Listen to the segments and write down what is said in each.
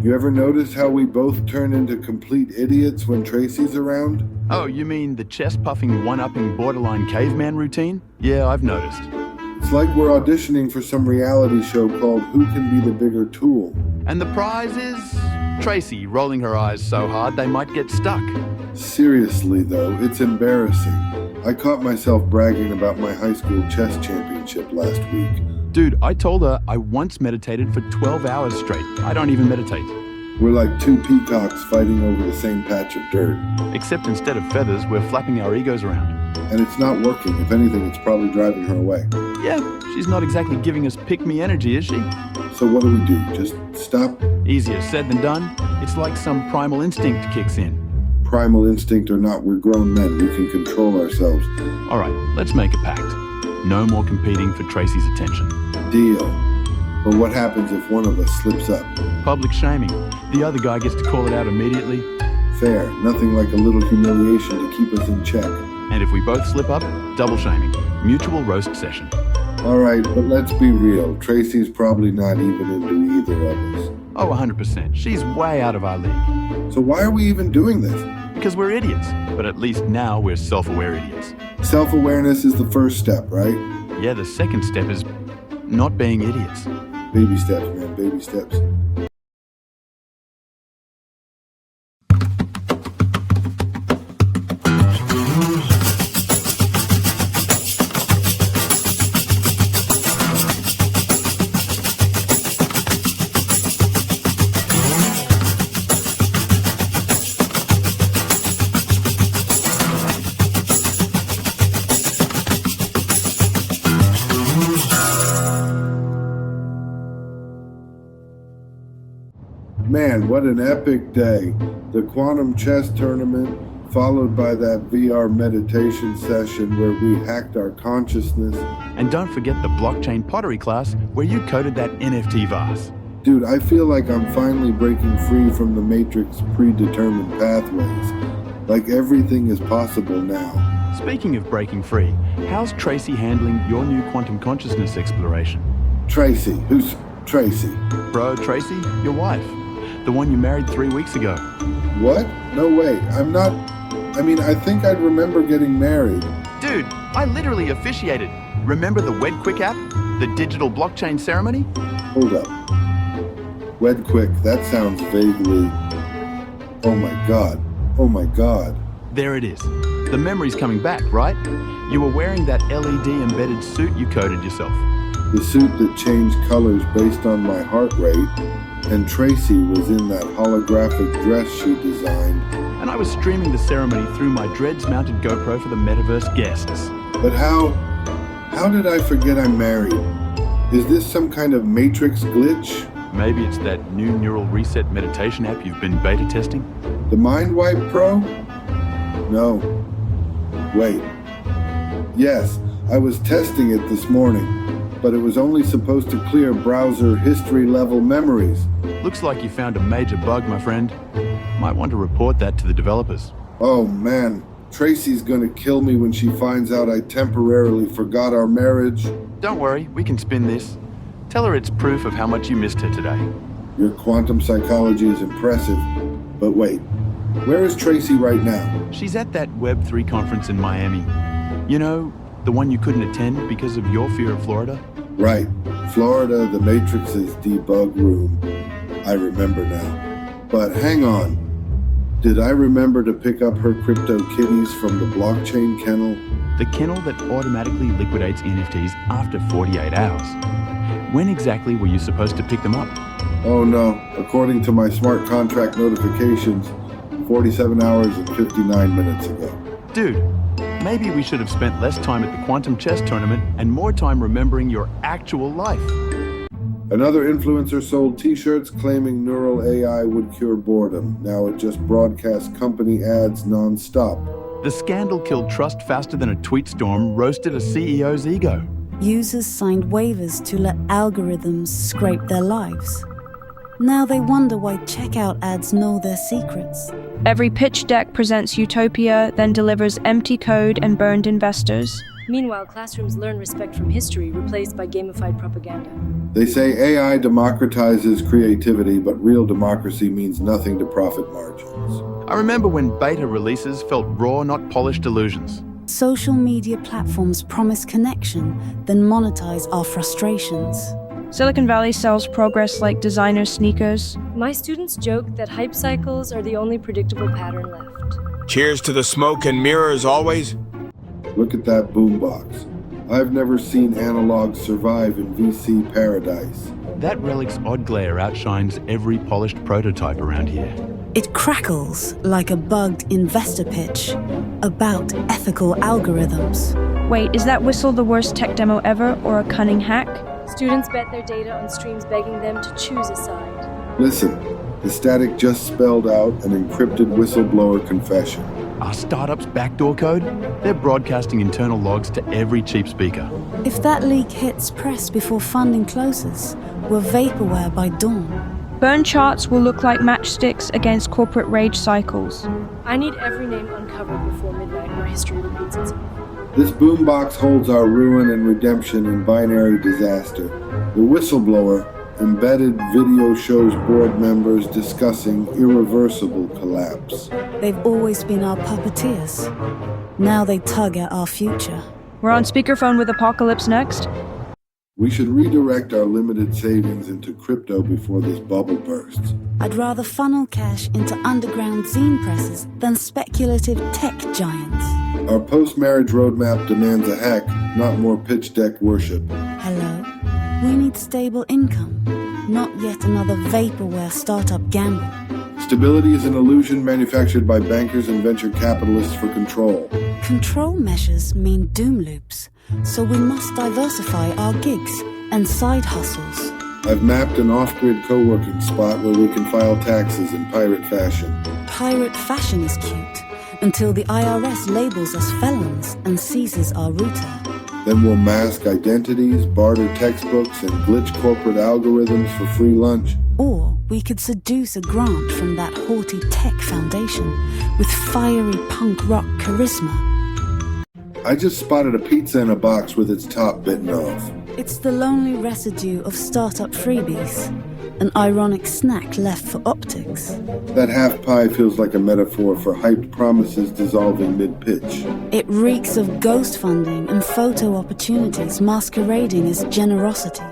You ever notice how we both turn into complete idiots when Tracy's around? Oh, you mean the chest-puffing, one-upping, borderline caveman routine? Yeah, I've noticed. It's like we're auditioning for some reality show called Who Can Be the Bigger Tool? And the prize is Tracy rolling her eyes so hard they might get stuck. Seriously though, it's embarrassing. I caught myself bragging about my high school chess championship last week. Dude, I told her I once meditated for 12 hours straight. I don't even meditate. We're like two peacocks fighting over the same patch of dirt. Except instead of feathers, we're flapping our egos around. And it's not working. If anything, it's probably driving her away. Yeah, she's not exactly giving us pick-me energy, is she? So what do? Just stop? Easier said than done. It's like some primal instinct kicks in. Primal instinct or not, we're grown men. We can control ourselves. All right, let's make a pact. No more competing for Tracy's attention. Deal. But what happens if one of us slips up? Public shaming. The other guy gets to call it out immediately. Fair. Nothing like a little humiliation to keep us in check. And if we both slip up, double shaming. Mutual roast session. All right, but let's be real. Tracy's probably not even into either of us. Oh, 100%. She's way out of our league. So why are we even doing this? Because we're idiots. But at least now we're self-aware idiots. Self-awareness is the first step, right? Yeah, the second step is not being idiots. Baby steps, man, baby steps. Man, what an epic day. The quantum chess tournament, followed by that VR meditation session where we hacked our consciousness. And don't forget the blockchain pottery class where you coded that NFT vase. Dude, I feel like I'm finally breaking free from the Matrix predetermined pathways. Like everything is possible now. Speaking of breaking free, how's Tracy handling your new quantum consciousness exploration? Tracy? Who's Tracy? Bro, Tracy, your wife. The one you married 3 weeks ago. What? No way. I think I'd remember getting married. Dude, I literally officiated. Remember the WedQuick app? The digital blockchain ceremony? Hold up. WedQuick, that sounds vaguely... Oh my god. There it is. The memory's coming back, right? You were wearing that LED embedded suit you coded yourself. The suit that changed colors based on my heart rate. And Tracy was in that holographic dress she designed. And I was streaming the ceremony through my dreads-mounted GoPro for the metaverse guests. But how did I forget I'm married? Is this some kind of Matrix glitch? Maybe it's that new neural reset meditation app you've been beta testing? The Mind Wipe Pro? No. Wait. Yes, I was testing it this morning, but it was only supposed to clear browser history-level memories. Looks like you found a major bug, my friend. Might want to report that to the developers. Oh man, Tracy's gonna kill me when she finds out I temporarily forgot our marriage. Don't worry, we can spin this. Tell her it's proof of how much you missed her today. Your quantum psychology is impressive. But wait, where is Tracy right now? She's at that Web3 conference in Miami. You know, the one you couldn't attend because of your fear of Florida? Right. Florida, the Matrix's debug room. I remember now. But hang on. Did I remember to pick up her crypto kitties from the blockchain kennel? The kennel that automatically liquidates NFTs after 48 hours. When exactly were you supposed to pick them up? Oh no. According to my smart contract notifications, 47 hours and 59 minutes ago. Dude, maybe we should have spent less time at the quantum chess tournament and more time remembering your actual life. Another influencer sold t-shirts claiming neural AI would cure boredom. Now it just broadcasts company ads non-stop. The scandal killed trust faster than a tweet storm roasted a CEO's ego. Users signed waivers to let algorithms scrape their lives. Now they wonder why checkout ads know their secrets. Every pitch deck presents utopia, then delivers empty code and burned investors. Meanwhile, classrooms learn respect from history, replaced by gamified propaganda. They say AI democratizes creativity, but real democracy means nothing to profit margins. I remember when beta releases felt raw, not polished illusions. Social media platforms promise connection, then monetize our frustrations. Silicon Valley sells progress like designer sneakers. My students joke that hype cycles are the only predictable pattern left. Cheers to the smoke and mirrors always. Look at that boombox. I've never seen analog survive in VC paradise. That relic's odd glare outshines every polished prototype around here. It crackles like a bugged investor pitch about ethical algorithms. Wait, is that whistle the worst tech demo ever or a cunning hack? Students bet their data on streams begging them to choose a side. Listen, the static just spelled out an encrypted whistleblower confession. Our startup's backdoor code? They're broadcasting internal logs to every cheap speaker. If that leak hits press before funding closes, we're vaporware by dawn. Burn charts will look like matchsticks against corporate rage cycles. I need every name uncovered before midnight or history repeats itself. This boombox holds our ruin and redemption in binary disaster. The whistleblower embedded video shows board members discussing irreversible collapse. They've always been our puppeteers. Now they tug at our future. We're on speakerphone with Apocalypse next. We should redirect our limited savings into crypto before this bubble bursts. I'd rather funnel cash into underground zine presses than speculative tech giants. Our post-marriage roadmap demands a hack, not more pitch deck worship. Hello? We need stable income, not yet another vaporware startup gamble. Stability is an illusion manufactured by bankers and venture capitalists for control. Control measures mean doom loops, so we must diversify our gigs and side hustles. I've mapped an off-grid co-working spot where we can file taxes in pirate fashion. Pirate fashion is cute, until the IRS labels us felons and seizes our router. Then we'll mask identities, barter textbooks, and glitch corporate algorithms for free lunch. Or we could seduce a grant from that haughty tech foundation with fiery punk rock charisma. I just spotted a pizza in a box with its top bitten off. It's the lonely residue of startup freebies, an ironic snack left for optics. That half pie feels like a metaphor for hyped promises dissolving mid-pitch. It reeks of ghost funding and photo opportunities masquerading as generosity.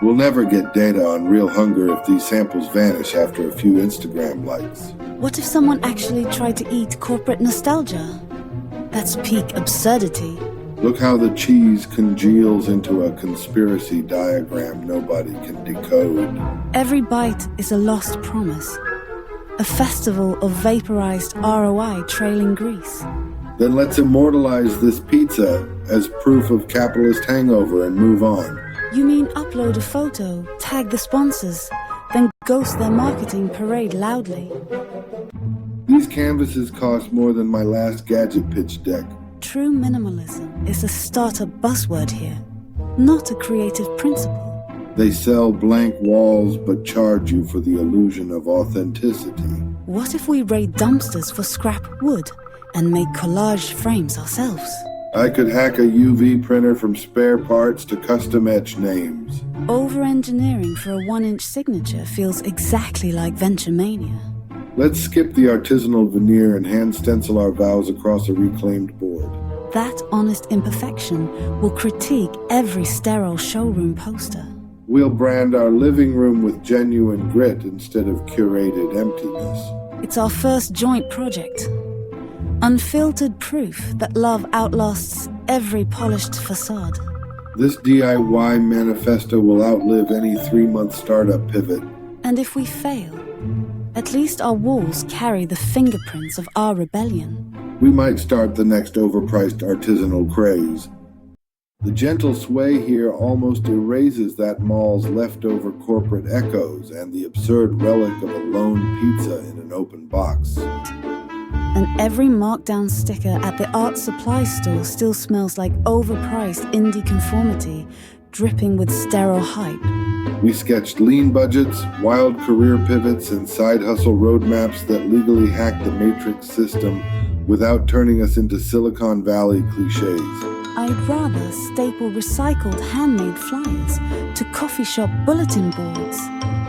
We'll never get data on real hunger if these samples vanish after a few Instagram likes. What if someone actually tried to eat corporate nostalgia? That's peak absurdity. Look how the cheese congeals into a conspiracy diagram nobody can decode. Every bite is a lost promise. A festival of vaporized ROI trailing grease. Then let's immortalize this pizza as proof of capitalist hangover and move on. You mean upload a photo, tag the sponsors, then ghost their marketing parade loudly? These canvases cost more than my last gadget pitch deck. True minimalism is a startup buzzword here, not a creative principle. They sell blank walls but charge you for the illusion of authenticity. What if we raid dumpsters for scrap wood and make collage frames ourselves? I could hack a UV printer from spare parts to custom etch names. Over-engineering for a 1-inch signature feels exactly like venture mania. Let's skip the artisanal veneer and hand stencil our vows across a reclaimed board. That honest imperfection will critique every sterile showroom poster. We'll brand our living room with genuine grit instead of curated emptiness. It's our first joint project. Unfiltered proof that love outlasts every polished facade. This DIY manifesto will outlive any 3-month startup pivot. And if we fail, at least our walls carry the fingerprints of our rebellion. We might start the next overpriced artisanal craze. The gentle sway here almost erases that mall's leftover corporate echoes and the absurd relic of a lone pizza in an open box. And every markdown sticker at the art supply store still smells like overpriced indie conformity, dripping with sterile hype. We sketched lean budgets, wild career pivots, and side hustle roadmaps that legally hack the matrix system without turning us into Silicon Valley cliches. I'd rather staple recycled handmade flyers to coffee shop bulletin boards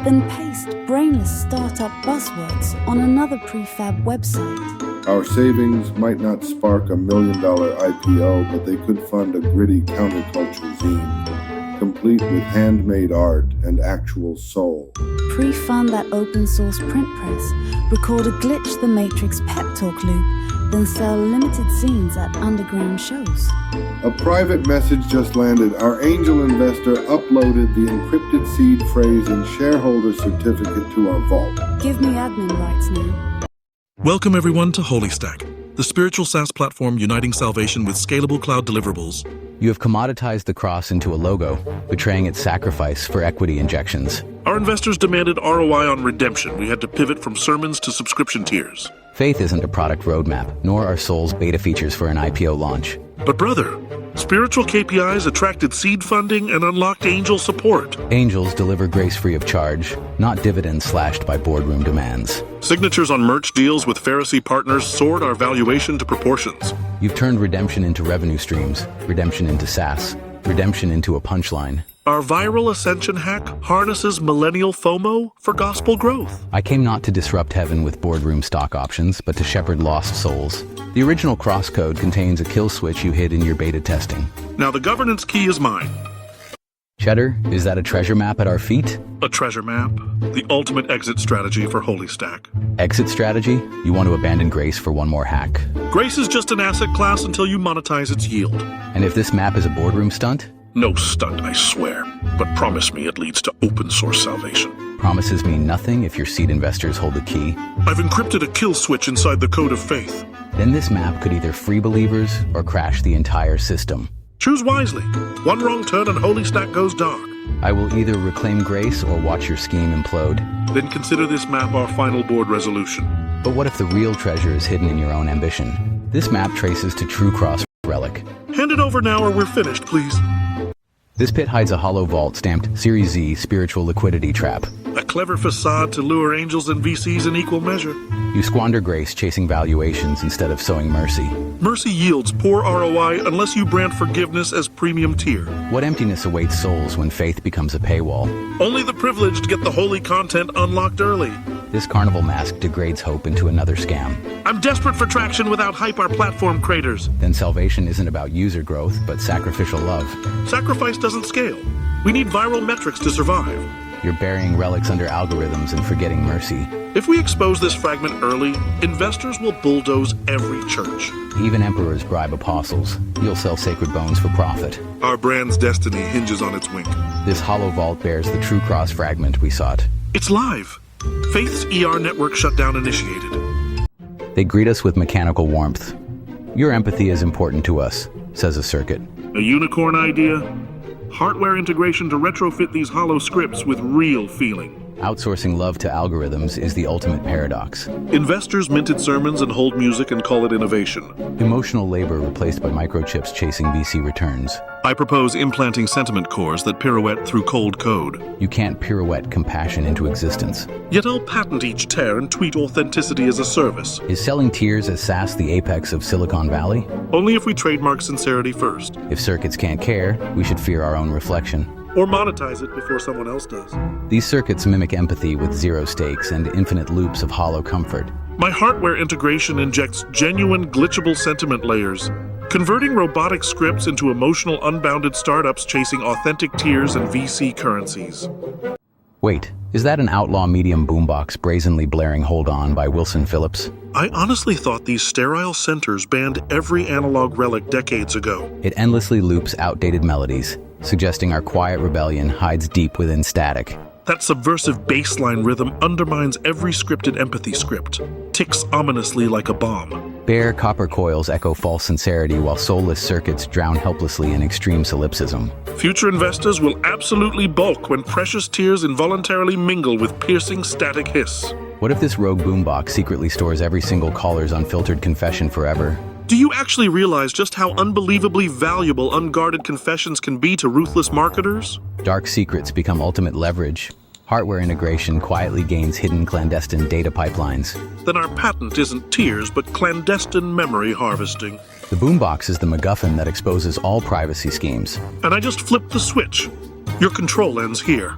than paste brainless startup buzzwords on another prefab website. Our savings might not spark $1 million IPO, but they could fund a gritty counterculture zine, complete with handmade art and actual soul. Pre-fund that open source print press, record a Glitch the Matrix pep talk loop, then sell limited zines at underground shows. A private message just landed. Our angel investor uploaded the encrypted seed phrase and shareholder certificate to our vault. Give me admin rights now. Welcome everyone to HolyStack, the spiritual SaaS platform uniting salvation with scalable cloud deliverables. You have commoditized the cross into a logo, betraying its sacrifice for equity injections. Our investors demanded ROI on redemption. We had to pivot from sermons to subscription tiers. Faith isn't a product roadmap, nor are souls beta features for an IPO launch. But brother, spiritual KPIs attracted seed funding and unlocked angel support. Angels deliver grace free of charge, not dividends slashed by boardroom demands. Signatures on merch deals with Pharisee partners soared our valuation to proportions. You've turned redemption into revenue streams, redemption into SaaS, redemption into a punchline. Our viral ascension hack harnesses millennial FOMO for gospel growth. I came not to disrupt heaven with boardroom stock options, but to shepherd lost souls. The original cross code contains a kill switch you hid in your beta testing. Now the governance key is mine. Cheddar, is that a treasure map at our feet? A treasure map, the ultimate exit strategy for HolyStack. Exit strategy? You want to abandon grace for one more hack. Grace is just an asset class until you monetize its yield. And if this map is a boardroom stunt? No stunt, I swear. But promise me it leads to open source salvation. Promises mean nothing if your seed investors hold the key. I've encrypted a kill switch inside the code of faith. Then this map could either free believers or crash the entire system. Choose wisely. One wrong turn and HolyStack goes dark. I will either reclaim grace or watch your scheme implode. Then consider this map our final board resolution. But what if the real treasure is hidden in your own ambition? This map traces to True Cross Relic. Hand it over now or we're finished, please. This pit hides a hollow vault stamped Series Z Spiritual Liquidity Trap. A clever facade to lure angels and VCs in equal measure. You squander grace chasing valuations instead of sowing mercy. Mercy yields poor ROI unless you brand forgiveness as premium tier. What emptiness awaits souls when faith becomes a paywall? Only the privileged get the holy content unlocked early. This carnival mask degrades hope into another scam. I'm desperate for traction without hype our platform creators. Then salvation isn't about user growth, but sacrificial love. Sacrifice doesn't scale. We need viral metrics to survive. You're burying relics under algorithms and forgetting mercy. If we expose this fragment early, investors will bulldoze every church. Even emperors bribe apostles. You'll sell sacred bones for profit. Our brand's destiny hinges on its wink. This hollow vault bears the True Cross fragment we sought. It's live. Faith's ER network shutdown initiated. They greet us with mechanical warmth. Your empathy is important to us, says a circuit. A unicorn idea? Hardware integration to retrofit these hollow scripts with real feeling. Outsourcing love to algorithms is the ultimate paradox. Investors minted sermons and hold music and call it innovation. Emotional labor replaced by microchips chasing VC returns. I propose implanting sentiment cores that pirouette through cold code. You can't pirouette compassion into existence. Yet I'll patent each tear and tweet authenticity as a service. Is selling tears as SaaS the apex of Silicon Valley? Only if we trademark sincerity first. If circuits can't care, we should fear our own reflection. Or monetize it before someone else does. These circuits mimic empathy with zero stakes and infinite loops of hollow comfort. My hardware integration injects genuine glitchable sentiment layers, converting robotic scripts into emotional unbounded startups chasing authentic tiers and VC currencies. Wait, is that an outlaw medium boombox brazenly blaring Hold On by Wilson Phillips? I honestly thought these sterile centers banned every analog relic decades ago. It endlessly loops outdated melodies, suggesting our quiet rebellion hides deep within static. That subversive bassline rhythm undermines every scripted empathy script, ticks ominously like a bomb. Bare copper coils echo false sincerity while soulless circuits drown helplessly in extreme solipsism. Future investors will absolutely balk when precious tears involuntarily mingle with piercing static hiss. What if this rogue boombox secretly stores every single caller's unfiltered confession forever? Do you actually realize just how unbelievably valuable unguarded confessions can be to ruthless marketers? Dark secrets become ultimate leverage. Hardware integration quietly gains hidden clandestine data pipelines. Then our patent isn't tears, but clandestine memory harvesting. The boombox is the MacGuffin that exposes all privacy schemes. And I just flipped the switch. Your control ends here.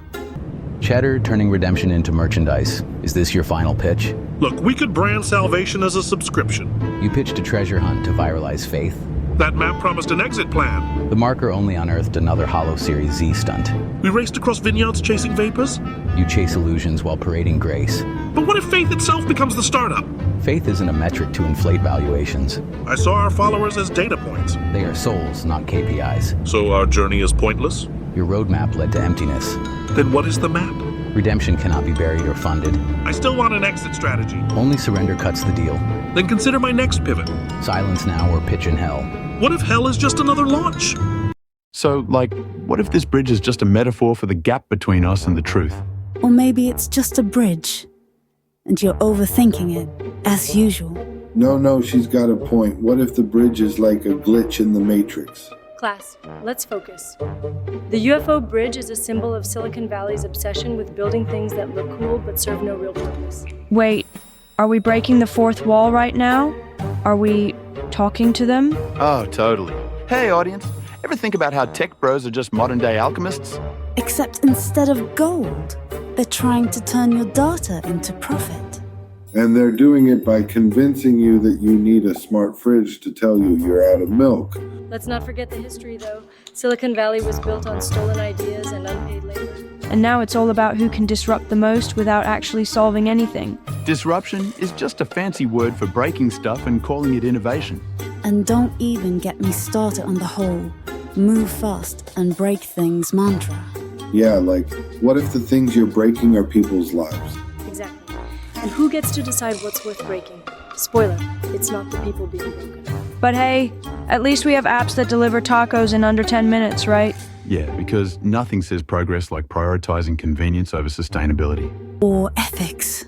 Cheddar turning redemption into merchandise. Is this your final pitch? Look, we could brand salvation as a subscription. You pitched a treasure hunt to viralize faith. That map promised an exit plan. The marker only unearthed another Hollow Series Z stunt. We raced across vineyards chasing vapors. You chase illusions while parading grace. But what if faith itself becomes the startup? Faith isn't a metric to inflate valuations. I saw our followers as data points. They are souls, not KPIs. So our journey is pointless? Your roadmap led to emptiness. Then what is the map? Redemption cannot be buried or funded. I still want an exit strategy. Only surrender cuts the deal. Then consider my next pivot. Silence now or pitch in hell. What if hell is just another launch? So, like, what if this bridge is just a metaphor for the gap between us and the truth? Or maybe it's just a bridge, and you're overthinking it, as usual. No, she's got a point. What if the bridge is like a glitch in the Matrix? Class, let's focus. The UFO bridge is a symbol of Silicon Valley's obsession with building things that look cool but serve no real purpose. Wait, are we breaking the fourth wall right now? Are we talking to them? Oh, totally. Hey, audience, ever think about how tech bros are just modern-day alchemists? Except instead of gold, they're trying to turn your data into profit. And they're doing it by convincing you that you need a smart fridge to tell you you're out of milk. Let's not forget the history, though. Silicon Valley was built on stolen ideas and unpaid labor. And now it's all about who can disrupt the most without actually solving anything. Disruption is just a fancy word for breaking stuff and calling it innovation. And don't even get me started on the whole move fast and break things mantra. Yeah, like, what if the things you're breaking are people's lives? Exactly. And who gets to decide what's worth breaking? Spoiler, it's not the people being broken. But hey, at least we have apps that deliver tacos in under 10 minutes, right? Yeah, because nothing says progress like prioritizing convenience over sustainability. Or ethics.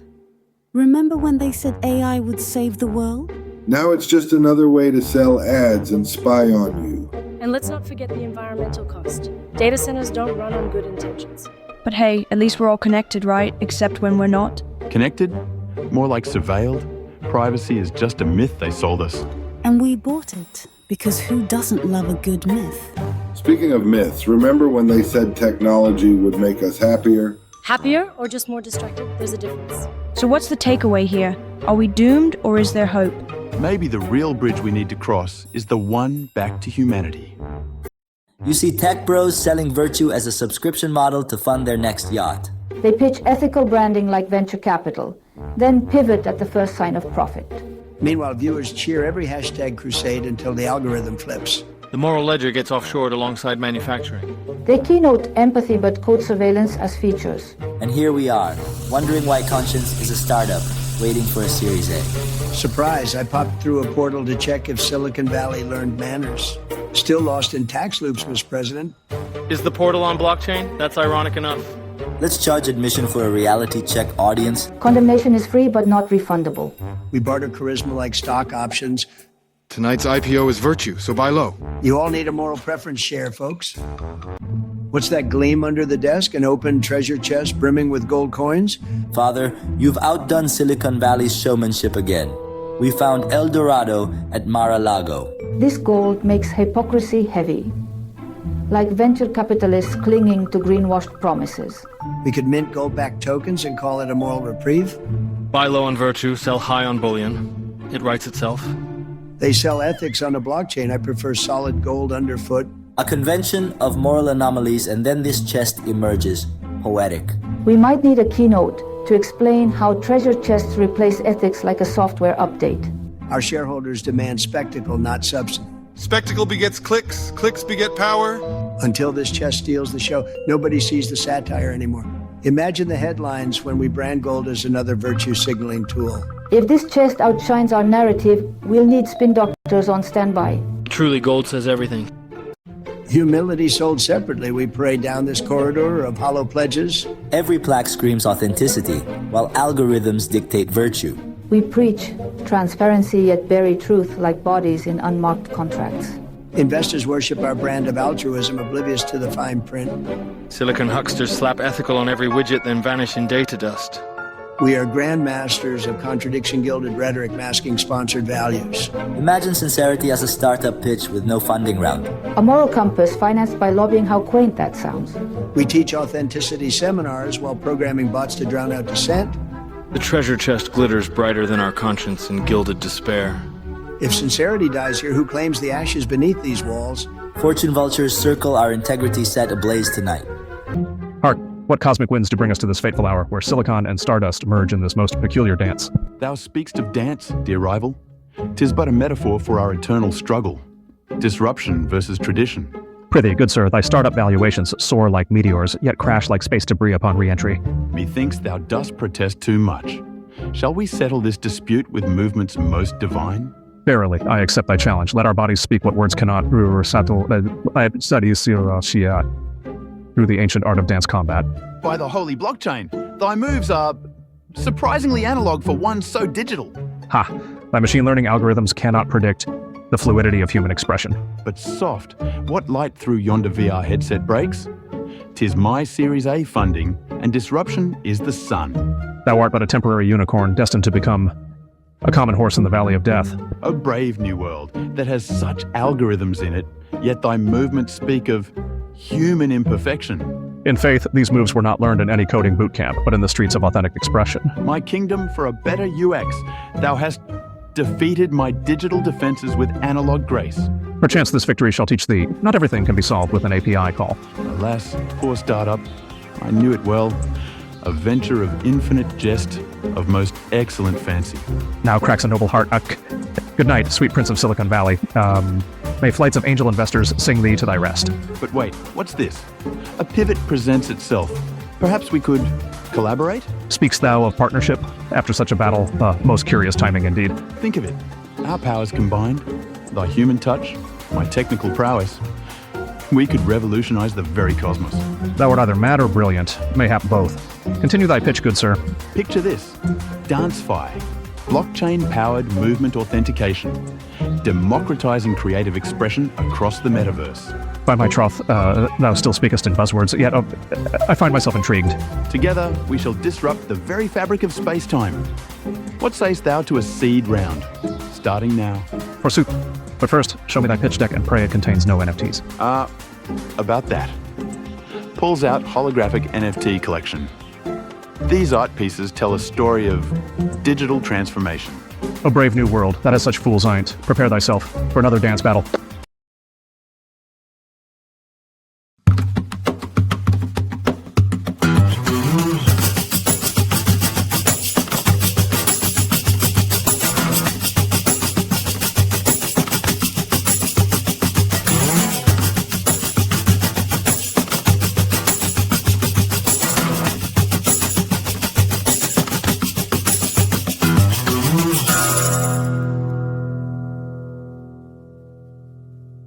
Remember when they said AI would save the world? Now it's just another way to sell ads and spy on you. And let's not forget the environmental cost. Data centers don't run on good intentions. But hey, at least we're all connected, right? Except when we're not. Connected? More like surveilled? Privacy is just a myth they sold us. And we bought it, because who doesn't love a good myth? Speaking of myths, remember when they said technology would make us happier? Happier or just more distracted? There's a difference. So what's the takeaway here? Are we doomed or is there hope? Maybe the real bridge we need to cross is the one back to humanity. You see tech bros selling virtue as a subscription model to fund their next yacht. They pitch ethical branding like venture capital, then pivot at the first sign of profit. Meanwhile, viewers cheer every hashtag crusade until the algorithm flips. The moral ledger gets offshored alongside manufacturing. They keynote empathy but code surveillance as features. And here we are, wondering why Conscience is a startup, waiting for a Series A. Surprise, I popped through a portal to check if Silicon Valley learned manners. Still lost in tax loops, Mr. President. Is the portal on blockchain? That's ironic enough. Let's charge admission for a reality check audience. Condemnation is free but not refundable. We barter charisma like stock options. Tonight's IPO is virtue, so buy low. You all need a moral preference share, folks. What's that gleam under the desk? An open treasure chest brimming with gold coins? Father, you've outdone Silicon Valley's showmanship again. We found El Dorado at Mar-a-Lago. This gold makes hypocrisy heavy, like venture capitalists clinging to greenwashed promises. We could mint gold-backed tokens and call it a moral reprieve. Buy low on virtue, sell high on bullion. It writes itself. They sell ethics on a blockchain. I prefer solid gold underfoot. A convention of moral anomalies, and then this chest emerges, poetic. We might need a keynote to explain how treasure chests replace ethics like a software update. Our shareholders demand spectacle, not substance. Spectacle begets clicks, clicks beget power. Until this chest steals the show, nobody sees the satire anymore. Imagine the headlines when we brand gold as another virtue signaling tool. If this chest outshines our narrative, we'll need spin doctors on standby. Truly, gold says everything. Humility sold separately. We parade down this corridor of hollow pledges. Every plaque screams authenticity, while algorithms dictate virtue. We preach transparency yet bury truth like bodies in unmarked contracts. Investors worship our brand of altruism, oblivious to the fine print. Silicon hucksters slap ethical on every widget, then vanish in data dust. We are grandmasters of contradiction-gilded rhetoric masking sponsored values. Imagine sincerity as a startup pitch with no funding round. A moral compass financed by lobbying. How quaint that sounds. We teach authenticity seminars while programming bots to drown out dissent. The treasure chest glitters brighter than our conscience in gilded despair. If sincerity dies here, who claims the ashes beneath these walls? Fortune vultures circle our integrity set ablaze tonight. Hark, what cosmic winds to bring us to this fateful hour, where silicon and stardust merge in this most peculiar dance. Thou speak'st of dance, dear rival. 'Tis but a metaphor for our eternal struggle. Disruption versus tradition. Prithee, good sir, thy startup valuations soar like meteors, yet crash like space debris upon re-entry. Methinks thou dost protest too much. Shall we settle this dispute with movements most divine? Verily, I accept thy challenge. Let our bodies speak what words cannot through the ancient art of dance combat. By the holy blockchain, thy moves are surprisingly analog for one so digital. Ha! Thy machine learning algorithms cannot predict the fluidity of human expression. But soft, what light through yonder VR headset breaks? 'Tis my Series A funding, and disruption is the sun. Thou art but a temporary unicorn, destined to become a common horse in the valley of death. A brave new world that has such algorithms in it, yet thy movements speak of human imperfection. In faith, these moves were not learned in any coding boot camp, but in the streets of authentic expression. My kingdom for a better UX, thou hast defeated my digital defenses with analog grace. Perchance this victory shall teach thee, not everything can be solved with an API call. Alas, poor startup, I knew it well. A venture of infinite jest, of most excellent fancy. Now cracks a noble heart. Good night, sweet prince of Silicon Valley. May flights of angel investors sing thee to thy rest. But wait, what's this? A pivot presents itself. Perhaps we could collaborate? Speaks thou of partnership? After such a battle, most curious timing indeed. Think of it. Our powers combined, thy human touch, my technical prowess, we could revolutionize the very cosmos. Thou art either mad or brilliant, mayhap both. Continue thy pitch, good sir. Picture this. DanceFi, blockchain-powered movement authentication, democratizing creative expression across the metaverse. By my troth, thou still speakest in buzzwords, yet I find myself intrigued. Together, we shall disrupt the very fabric of space-time. What sayst thou to a seed round? Starting now. Forsooth. But first, show me thy pitch deck and pray it contains no NFTs. About that. Pulls out holographic NFT collection. These art pieces tell a story of digital transformation. O brave new world, that has such fools ain't. Prepare thyself for another dance battle.